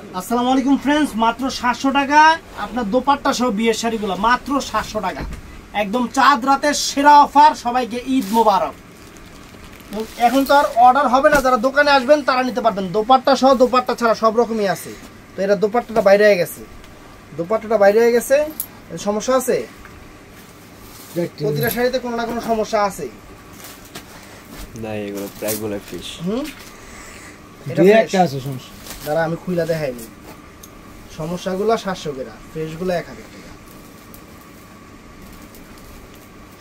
আসসালামু আলাইকুম ফ্রেন্ডস, মাত্র 700 টাকা আপনার দোপাট্টা সহ বিয়ের শাড়িগুলো মাত্র 700 টাকা। একদম চাঁদ রাতের সেরা অফার। সবাইকে ঈদ মোবারক। এখন তো আর অর্ডার হবে না, যারা দোকানে আসবেন তারা নিতে পারবেন। দোপাট্টা সহ দোপাট্টা ছাড়া সব রকমই আছে। তো এটা দোপাট্টাটা বাইরে হয়ে গেছে, দোপাট্টাটা বাইরে হয়ে গেছে। সমস্যা আছে, প্রতিটা শাড়িতে কোনো না কোনো সমস্যা আছে। না এগুলো প্রায়গুলো ফিশ। এটা একটা আছে সমস্যা, দাঁড়া আমি খুইলা দেখাইনি। সমস্যাগুলো 700 টাকা, ফ্রেশগুলো 1000 টাকা।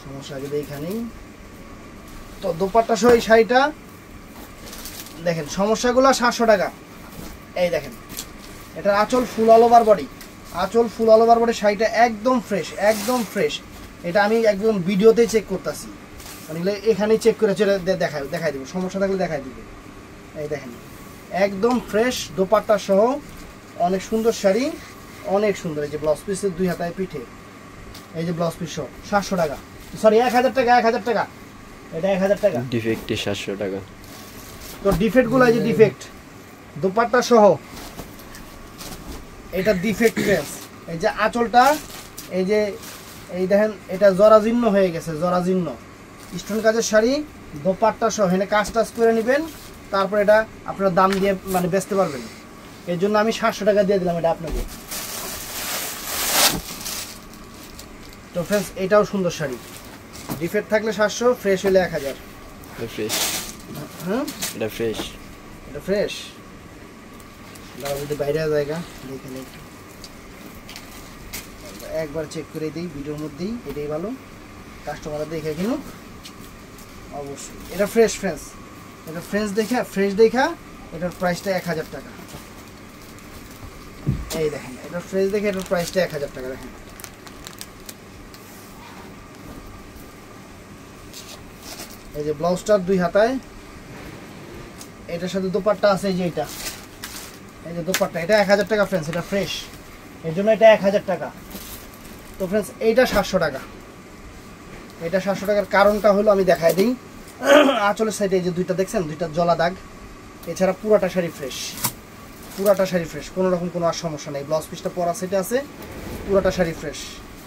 সমস্যা আগে এইখানেই তো দোপাট্টা সহ এই শাড়িটা দেখেন। সমস্যাগুলো 700 টাকা। এই দেখেন, এটা আঁচল ফুল অল ওভার বডি, আঁচল ফুল অল ওভার বডি। শাড়িটা একদম ফ্রেশ, একদম ফ্রেশ। এটা আমি একদম ভিডিওতেই চেক করতেছি, মানে এখানেই চেক করে দেখাই দেবো। সমস্যা থাকলে দেখাই দিব। এই দেখেন একদম ফ্রেশ দোপাট্টা সহ অনেক সুন্দর শাড়ি, অনেক সুন্দর। এই যে ব্লাউজ পিসের 2 হাতায় পিঠে, এই যে ব্লাউজ পিস সহ 700 টাকা, সরি 1000 টাকা, 1000 টাকা। এটা 1000 টাকা। ডিফেক্টে 700 টাকা। তো ডিফেক্টগুলো এই যে ডিফেক্ট দোপাট্টা সহ, এটা ডিফেক্ট ড্রেস। এই যে আঁচলটা, এই যে এই দেখেন এটা জরাজীর্ণ হয়ে গেছে, জরাজীর্ণ স্টোন কাজের শাড়ি। দোপাট্টা সহ এখানে কাজ টাজ করে নেবেন, তারপর এটা আপনারা দাম দিয়ে মানে বেচতে পারবেন। এর জন্য আমি 700 টাকা দিয়ে দিলাম এটা আপনাকে। তো ফ্রেন্ডস এটাও সুন্দর শাড়ি, ডিফেক্ট থাকলে 700, ফ্রেশ হলে 1000। এটা ফ্রেশ। হ্যাঁ এটা ফ্রেশ, এটা ফ্রেশ। দাঁড়া যদি বাইরে জায়গা দেখে নেই, একবার চেক করে দিই ভিডিওর মধ্যেই। এটাই ভালো, কাস্টমাররা দেখে কিনুক অবশ্যই। এটা ফ্রেশ ফ্রেন্ডস, এটা ফ্রেশ দেখা এটার প্রাইসটা 1000 টাকা। এই দেখেন এটা ফ্রেশ দেখে এটার প্রাইসটা 1000 টাকা। দেখেন এই যে ব্লাউজটার 2 হাতায়, এটার সাথে দোপাট্টা আছে। এই যে এটা, এই যে দোপাট্টা, এটা 1000 টাকা ফ্রেন্ডস। এটা ফ্রেশ, এর জন্য এটা 1000 টাকা। তো ফ্রেন্ডস এইটা 700 টাকা। এটা 700 টাকার কারণটা হলো আমি দেখাই দিই। আঁচলের সাইডে এই যে দুইটা দেখছেন, দুইটা জলা দাগ। এছাড়া পুরাটা শাড়ি ফ্রেশ, পুরাটা শাড়ি ফ্রেশ, কোনো রকম কোনো আর সমস্যা নেই। ব্লাউজ পিসটা পরা সেটে আছে, পুরাটা শাড়ি ফ্রেশ।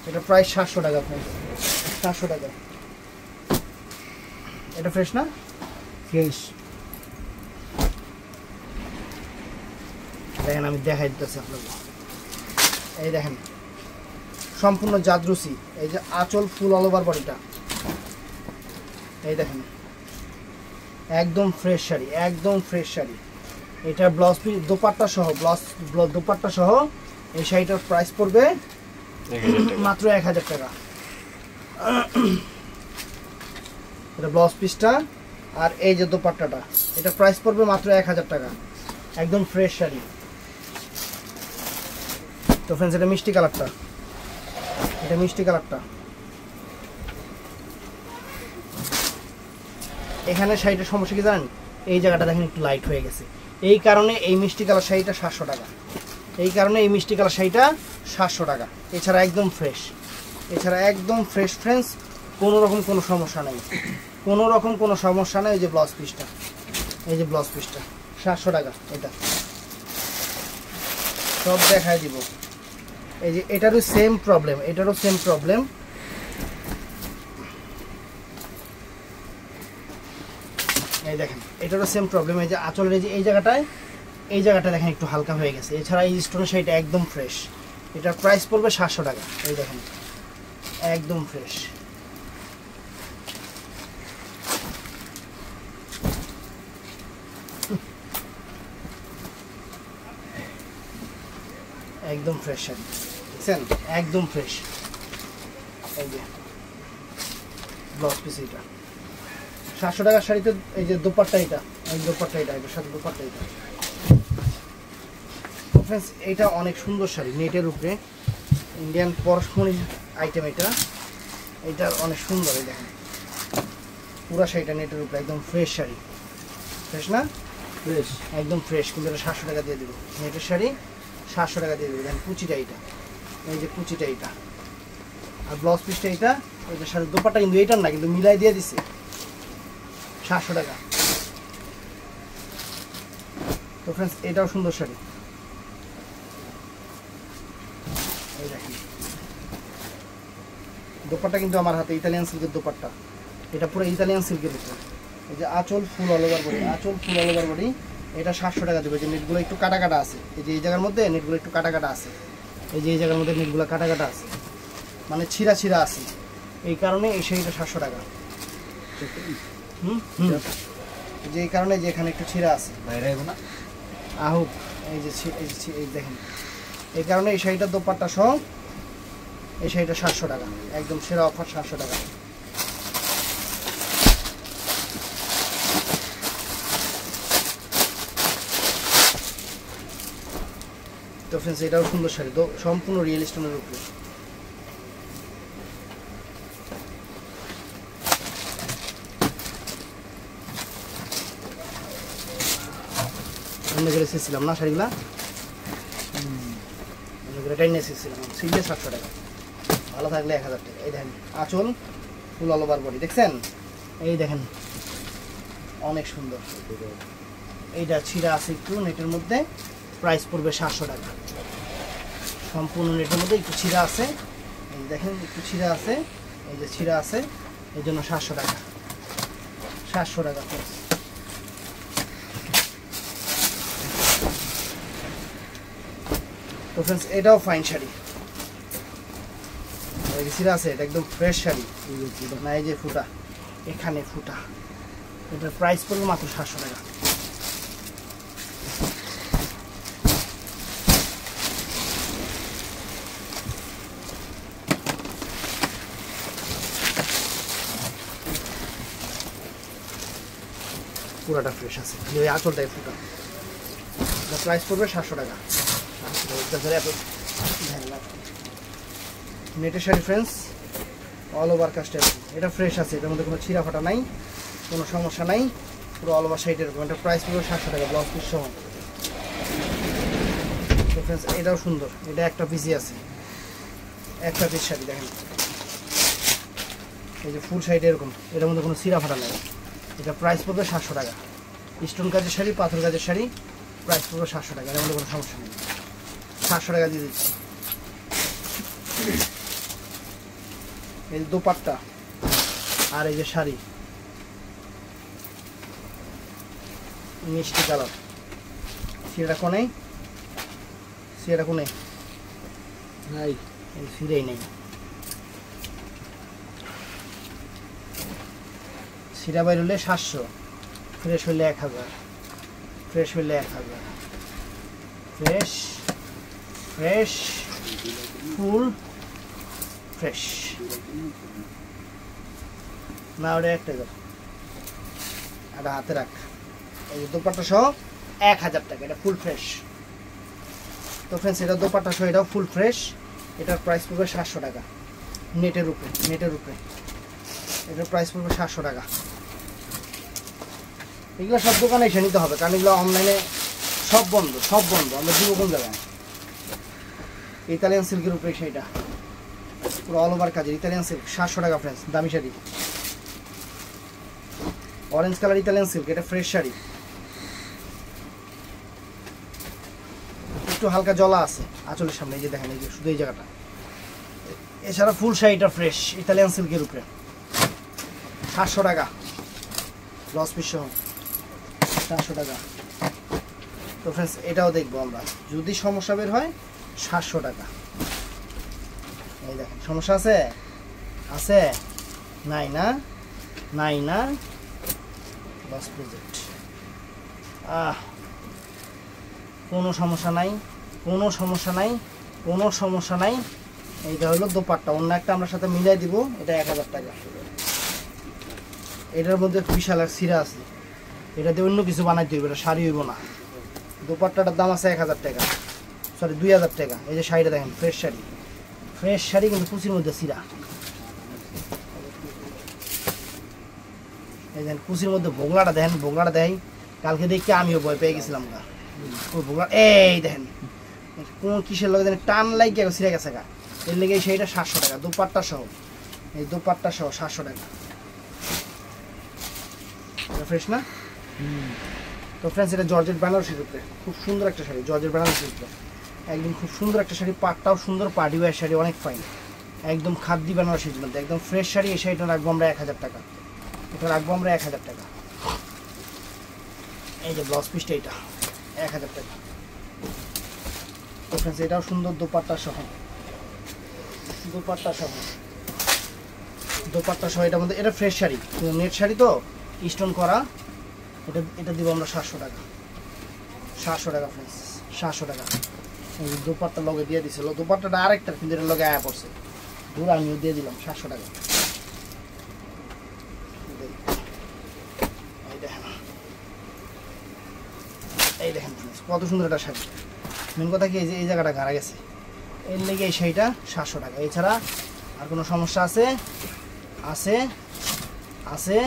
এটা প্রাইস 700 টাকা ফ্রেন্ডস, 700 টাকা। এটা ফ্রেশ না? ফ্রেশ। দেখেন আমি দেখাই দিতেছি আপনাকে। এই দেখেন সম্পূর্ণ জাদরুসি। এই যে আঁচল ফুল অল ওভার বডিটা, এই দেখেন একদম ফ্রেশ শাড়ি, একদম ফ্রেশ শাড়ি। এটা ব্লাউজ পিস দোপাট্টা সহ, দোপাট্টা সহ এই শাড়িটার প্রাইস পড়বে মাত্র 1000 টাকা। এটা ব্লাউজ পিসটা আর এই যে দোপাট্টাটা, এটা প্রাইস পড়বে মাত্র 1000 টাকা। একদম ফ্রেশ শাড়ি। তো ফ্রেন্ডস এটা মিষ্টি কালারটা, এটা মিষ্টি কালারটা। এখানে শাড়িটার সমস্যা কি জানেন? এই জায়গাটা দেখেন একটু লাইট হয়ে গেছে, এই কারণে এই মিষ্টি কালার শাড়িটা 700 টাকা। এই কারণে এই মিষ্টি কালার শাড়িটা 700 টাকা। এছাড়া একদম ফ্রেশ, এছাড়া একদম ফ্রেশ ফ্রেন্ডস, কোনো রকম কোনো সমস্যা নেই, কোনো রকম কোনো সমস্যা নেই। এই যে ব্লাউজ পিসটা, এই যে ব্লাউজ পিসটা 700 টাকা। এটা সব দেখায় দিব। এই যে এটারও সেম প্রবলেম, এটারও সেম প্রবলেম। এই দেখেন এটারও সেম প্রবলেম। এই যে আঁচলের এই জায়গাটায়, এই জায়গাটা দেখেন একটু হালকা হয়ে গেছে। এছাড়া এই স্টোনের শাড়িটা একদম ফ্রেশ। এটার প্রাইস পড়বে 700 টাকা। এই দেখেন একদম ফ্রেশ, একদম ফ্রেশ শাড়ি দেখছেন, একদম ফ্রেশ। এই যে ব্লাউজ পিস এটা 700 টাকার শাড়িতে। এই যে দোপাট্টা এটা, এই দোপাট্টা এটা, এটার সাথে দোপাট্টা এটা। ফ্রেন্ডস এটা অনেক সুন্দর শাড়ি, নেটের উপরে ইন্ডিয়ান পরশমণি আইটেম। এটা এটা অনেক সুন্দর। এই দেখেন পুরা শাড়িটা নেটের উপরে, একদম ফ্রেশ শাড়ি। ফ্রেশ না? ফ্রেশ, একদম ফ্রেশ। কিন্তু এটা 700 টাকা দিয়ে দেবো। নেটের শাড়ি 700 টাকা দিয়ে দেবো। দেখেন কুচিটা এইটা, এই যে কুচিটা এইটা, আর ব্লাউজ পিসটা এইটা। এটার সাথে দোপাট্টা কিন্তু এইটার না, কিন্তু মিলাই দিয়ে দিছে 700 টাকা। তো ফ্রেন্ডস এটাও সুন্দর শাড়ি, এই দেখেন দোপাট্টা কিন্তু আমার হাতে ইতালিয়ান সিল্কের দোপাট্টা, এটা পুরো ইতালিয়ান সিল্কের উপর। এই যে আঁচল ফুল অল ওভার বডি, আঁচল ফুল অল ওভার বডি, এটা 700 টাকা দেবে। যে নেটগুলো একটু কাটা কাটা আছে, এই যে এই জায়গার মধ্যে নেটগুলো একটু কাটা কাটা আছে, এই যে এই জায়গার মধ্যে নেটগুলো কাটা কাটা আছে, মানে ছিঁড়া ছিঁড়া আছে, এই কারণে এই শাড়িটা 700 টাকা। যে এই কারণে যে এখানে একটু ছিঁড়া আছে আহুক, এই যে এই দেখেন, এই কারণে এই শাড়িটার দোপাট্টা সহ এই শাড়িটা 700 টাকা, একদম সেরা অফার 700 টাকা। তো ফ্রেন্ডস এটাও সুন্দর শাড়ি, সম্পূর্ণ রিয়েল স্টোনের উপরে। অন্য করে এসেছিলাম না শাড়িগুলা, অন্য করে টাইনে এসেছিলাম, সিলে 700 টাকা, ভালো থাকলে 1000 টাকা। এই দেখেন আঁচল ফুল অল ওভার বডি, দেখছেন? এই দেখেন অনেক সুন্দর। এইটা ছিঁড়া আছে একটু নেটের মধ্যে, প্রাইস পড়বে 700 টাকা। সম্পূর্ণ নেটের মধ্যে একটু ছিঁড়া আছে, এই দেখেন একটু ছিঁড়া আছে, এই যে ছিঁড়া আছে, এই জন্য 700 টাকা, 700 টাকা। তো ফ্রেন্ডস এটাও ফাইন শাড়ি, ছিঁড়া আছে, এটা একদম ফ্রেশ শাড়ি না, এই যে ফুটা, এখানে ফুটা, এটার প্রাইস পড়বে মাত্র 700 টাকা। পুরাটা ফ্রেশ আছে, ওই আঁচলটাই ফুটা, প্রাইস পড়বে 700 টাকা। নেটের শাড়ি ফ্রেন্ডস অল ওভার কাস্টের, এটা ফ্রেশ আছে, এটার মধ্যে কোনো ছিঁড়া ফাটা নাই, কোনো সমস্যা নাই, পুরো অল ওভার শাড়ি এরকম। এটা প্রাইস পড়বে 700 টাকা, ব্লাউজ পিস সহ। তো ফ্রেন্ডস এটাও সুন্দর, এটা একটা পিসই আছে, একটা পিস শাড়ি দেখেন, এই যে ফুল শাড়িটা এরকম, এটার মধ্যে কোনো ছিঁড়া ফাটা নাই, এটা প্রাইস পড়বে 700 টাকা। স্টোন কাজের শাড়ি, পাথর কাজের শাড়ি, প্রাইস পড়বে 700 টাকা, এর মধ্যে কোনো সমস্যা নেই, 700 টাকা দিয়ে দিচ্ছি। এই দোপাট্টা আর এই যে শাড়ি, মিষ্টি কালার, সিরাটা কোনে, সিরাটা কোনে নাই, এই সিরেই নেই, সিরা বাইর হলে 700, ফ্রেশ হলে 1000, ফ্রেশ হলে 1000, ফ্রেশ ফ্রেশ ফুল ফ্রেশ না, ওটা একটা হাতে রাখ। এই দোপাট্টা সহ 1000 টাকা, এটা ফুল ফ্রেশ। তো ফ্রেন্ডস এটা দোপাট্টা সহ এটাও ফুল ফ্রেশ, এটার প্রাইস পড়বে 700 টাকা, নেটের উপরে, নেটের উপরে এটার প্রাইস পড়বে 700 টাকা। এগুলো সব দোকানে এসে নিতে হবে, কারণ এগুলো অনলাইনে সব বন্ধ, সব বন্ধ। আমরা দিব কোন জায়গায়? ইতালিয়ান সিল্কের উপরে সেইটা পুরো অল ওভার কাজের ইতালিয়ান সিল্ক, 700 টাকা ফ্রেন্ডস, দামি sari, orange colour Italian silk, এটা ফ্রেশ শাড়ি, একটু হালকা জলা আছে আঁচলের সামনে, এই যে দেখেন, এই যে শুধু এই জায়গাটা। এছাড়া ফুল শাড়িটা ফ্রেশ ইতালিয়ান সিল্কের উপরে, 700 টাকা, লস পিস সহ 700 টাকা। তো ফ্রেন্ডস এটাও দেখবো আমরা, যদি সমস্যা বের হয় 700 টাকা। এই দেখেন সমস্যা আছে, আছে নাই না, নাই না, লস প্রজেক্ট, কোনো সমস্যা নাই, কোনো সমস্যা নাই, কোনো সমস্যা নাই। এইটা হলো দোপাট্টা, অন্য একটা আমরা সাথে মিলাই দিব, এটা 1000 টাকা। এটার মধ্যে বিশাল এক সিরা আছে, এটা দিয়ে অন্য কিছু বানাইতে হইবে, এটা শাড়ি হইব না। দোপাট্টাটার দাম আছে 1000 টাকা, সরি 2000 টাকা। এই যে শাড়িটা দেখেন, ফ্রেশ শাড়ি, ফ্রেশ শাড়ি, কিন্তু কুচির মধ্যে সিরা, এই দেখেন কুচির মধ্যে ভোগলাটা দেখেন, ভোগলাটা দেখেন, কালকে দেখে আমিও ভয় পেয়ে গেছিলাম গা, ওই ভোগলা, এই দেখেন কোন কিসের লগে দেখেন টান লাগিয়ে সিরা গেছে গা, এর লেগে সেইটা 700 টাকা, দোপাট্টা সহ, এই দোপাট্টা সহ 700 টাকা। ফ্রেশ না? তো ফ্রেন্ডস এটা জর্জেট বেনারসির উপরে, খুব সুন্দর একটা শাড়ি, জর্জেট বেনারসির উপরে, একদম খুব সুন্দর একটা শাড়ি, পাটটাও সুন্দর, পার্টি ওয়্যার শাড়ি, অনেক ফাইন, একদম খাদ্যি বেনারসির মধ্যে একদম ফ্রেশ শাড়ি। এই শাড়িটা রাখবো আমরা 1000 টাকা, এটা রাখবো আমরা 1000 টাকা। এই যে ব্লাউজ পিসটা, এটা 1000 টাকা। তো ফ্রেন্ডস এটাও সুন্দর দোপাট্টা সহ, দোপাট্টা সহ, দোপাট্টা সহ। এটার মধ্যে এটা ফ্রেশ শাড়ি, নেট শাড়ি তো স্টোন করা। এটা এটা দিব আমরা 700 টাকা, 700 টাকা ফ্রেন্ডস, 700 টাকা। এই দোপাট্টা লগে দিয়ে দিছিল, দোপাট্টাটা আরেকটা কিন্তু এটার লগে আয়া পড়ছে, দূর আমিও দিয়ে দিলাম 700 টাকা। এই দেখেন কত সুন্দর একটা শাড়ি। মেন কথা কি, এই যে এই জায়গাটা গাড়া গেছে, এর লেগে এই শাড়িটা 700 টাকা। এছাড়া আর কোনো সমস্যা আছে? আছে আছে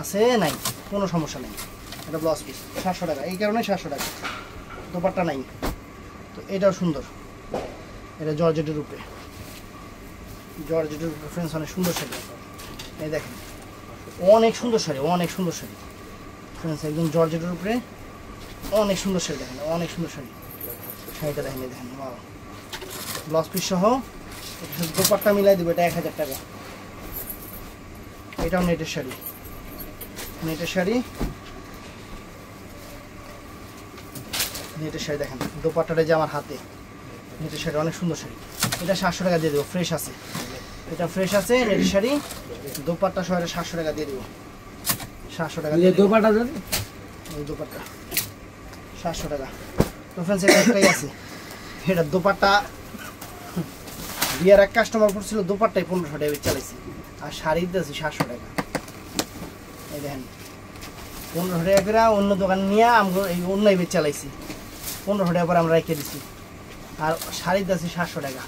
আছে নাই, কোনো সমস্যা নেই। এটা ব্লাউজ পিস 700 টাকা, এই কারণে 700 টাকা। দোপাট্টা নাই তো। এটাও সুন্দর, এটা জর্জেটের উপরে, জর্জেটের উপরে ফ্রেন্ডস, অনেক সুন্দর শাড়ি। এই দেখেন অনেক সুন্দর শাড়ি, অনেক সুন্দর শাড়ি ফ্রেন্ডস, একদম জর্জেটের উপরে অনেক সুন্দর শাড়ি। দেখেন অনেক সুন্দর শাড়ি, শাড়িটা দেখেন, এই দেখেন ওয়াও, ব্লাউজ পিস সহ। দোপাট্টা মিলাই দেবো, এটা 1000 টাকা। এটাও নেটের শাড়ি, নেটের শাড়ি, নেটের শাড়ি। দেখেন দোপাট্টাটা যে আমার হাতে, নেটের শাড়ি, অনেক সুন্দর শাড়ি। এটা 700 টাকা দিয়ে দেবো, ফ্রেশ আছে, এটা ফ্রেশ আছে নেটের শাড়ি, দোপাট্টা সহ। এটা 700 টাকা দিয়ে দেবো, 700 টাকা দিয়ে দোপাট্টা দেন, এই দোপাট্টা 700 টাকা। তো ফ্রেন্ডস এটা একটাই আছে, এটা দোপাট্টা বিয়ার এক কাস্টমার করছিল, দোপাট্টাই 1500 টাকা চালাইছি, আর শাড়ি দিয়েছি 700 টাকা। এই দেখেন 1500 টাকা করে অন্য দোকান নিয়ে আমরা এই অন্যায় বেচ চালাইছি, 1500 টাকা করে আমরা রেখে দিছি, আর শাড়ি দিয়েছি 700 টাকা।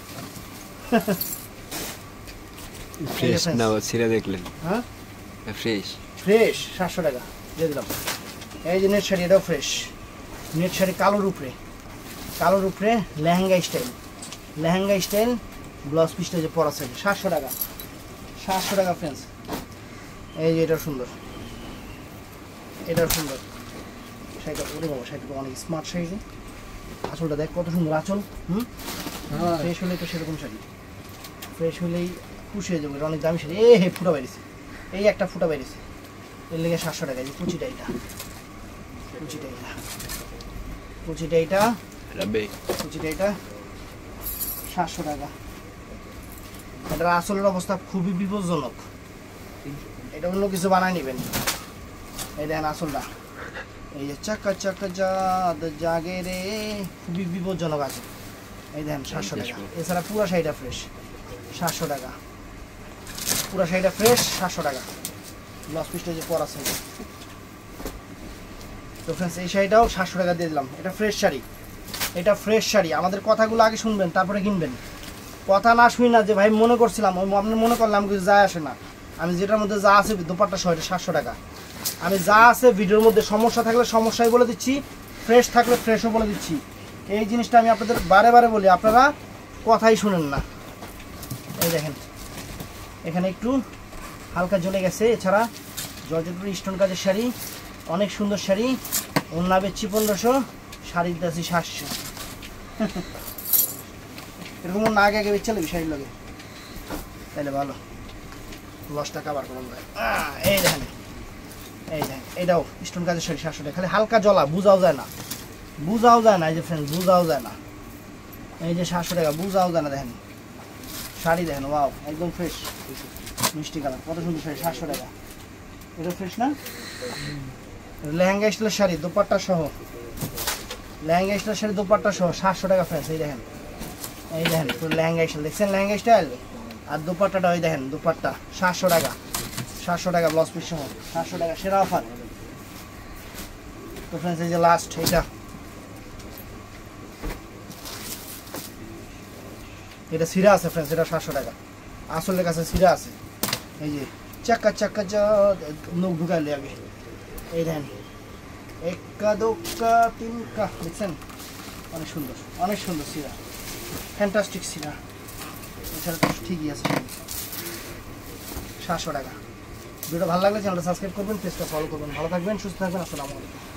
ফ্রেশ না ছিঁড়ে দেখলেন? হ্যাঁ ফ্রেশ, ফ্রেশ 700 টাকা দিয়ে দিলাম। এই যে নেট শাড়ি, এটাও ফ্রেশ নেট শাড়ি, কালোর উপরে, কালোর উপরে lehenga style, lehenga style, blouse পিসটা যে পরা সাইড 700 টাকা, 700 টাকা ফ্রেন্ডস। এই যে এটাও সুন্দর, এটাও সুন্দর শাড়িটা। ওরে বাবা, শাড়িটা অনেক স্মার্ট শাড়ি। আঁচলটা দেখ কত সুন্দর আঁচল। ফ্রেশ হলেই তো সেরকম শাড়ি, ফ্রেশ হলেই খুশি হয়ে যাবে। এটা অনেক দামি শাড়ি। হে ফুটা বেরিয়েছে, এই একটা ফুটা বেরিয়েছে, এর লেগে 700 টাকা। এই কুচিটা, এটা কুচিটা, এটা কুচিটা, এটা কুচিটা, এটা 700 টাকা। এটার আসলের অবস্থা খুবই বিপজ্জনক, এটা অন্য কিছু বানায় নেবেন। এই দেখেন আসলটা, এই যে চাকা চাকা জাগে রে, খুবই বিপজ্জনক আছে। এই দেখেন 700 টাকা। এছাড়া পুরা শাড়িটা ফ্রেশ 700 টাকা, পুরা শাড়িটা ফ্রেশ 700 টাকা। ব্লাউজ পিসটা যে পরা আছে। তো ফ্রেন্ডস এই শাড়িটাও 700 টাকা দিয়ে দিলাম। এটা ফ্রেশ শাড়ি, এটা ফ্রেশ শাড়ি। আমাদের কথাগুলো আগে শুনবেন, তারপরে কিনবেন। কথা না শুনি না যে ভাই মনে করছিলাম, আপনি মনে করলাম কিছু যায় আসে না। আমি যেটার মধ্যে যা আছে দোপাট্টা সহ, এটা 700 টাকা। আমি যা আছে ভিডিওর মধ্যে, সমস্যা থাকলে সমস্যাই বলে দিচ্ছি, ফ্রেশ থাকলে ফ্রেশও বলে দিচ্ছি। এই জিনিসটা আমি আপনাদের বারে বারে বলি, আপনারা কথাই শুনেন না। এই দেখেন এখানে একটু হালকা জ্বলে গেছে। এছাড়া জর্জেটের স্টোন কাজের শাড়ি, অনেক সুন্দর শাড়ি। ওন্না বেচছি 1500, শাড়ির দাসি 700। এরকম না আগে আগে বেচলে শাড়ির লগে, তাহলে ভালো লসটা কাবার করুন। এই দেখেন, এই দেখেন এটাও স্টোন কাজের শাড়ি 700 টাকা। খালি হালকা জ্বলা, বুঝাও যায় না, বুঝাও যায় না। এই যে ফ্রেন্ড, বুঝাও যায় না। এই যে 700 টাকা, বুঝাও যায় না। দেখেন শাড়ি দেখেন, ওয়াও একদম ফ্রেশ মিষ্টি কালার, কত সুন্দর শাড়ি 700 টাকা। এটা ফ্রেশ না? লেহেঙ্গা স্টাইলের শাড়ি দোপাট্টা সহ, লেহেঙ্গা স্টাইলের শাড়ি দোপাট্টা সহ 700 টাকা ফ্রেশ। এই দেখেন, এই দেখেন পুরো লেহেঙ্গা স্টাইল, দেখছেন লেহেঙ্গা স্টাইল। আর দোপাট্টাটা ওই দেখেন, দোপাট্টা 700 টাকা, 700 টাকা ব্লাউজ পিস সহ 700 টাকা, সেরা অফার। তো ফ্রেন্ডস এই যে লাস্ট, এটা সিরা আছে ফ্রেন্ডস, এটা 700 টাকা। আসলের কাছে সিরা আছে। এই যে চাকা চাকা যা নখ ঢুকাইলে আগে, এই দেখেন এক্কা দোক্কা তিনকা, দেখছেন অনেক সুন্দর, অনেক সুন্দর সিরা, ফ্যান্টাস্টিক সিরা। এছাড়া তো ঠিকই আছে। 700 টাকা। ভিডিও ভালো লাগলে চ্যানেলটা সাবস্ক্রাইব করবেন, পেজটা ফলো করবেন। ভালো থাকবেন, সুস্থ থাকবেন। আসসালামু আলাইকুম।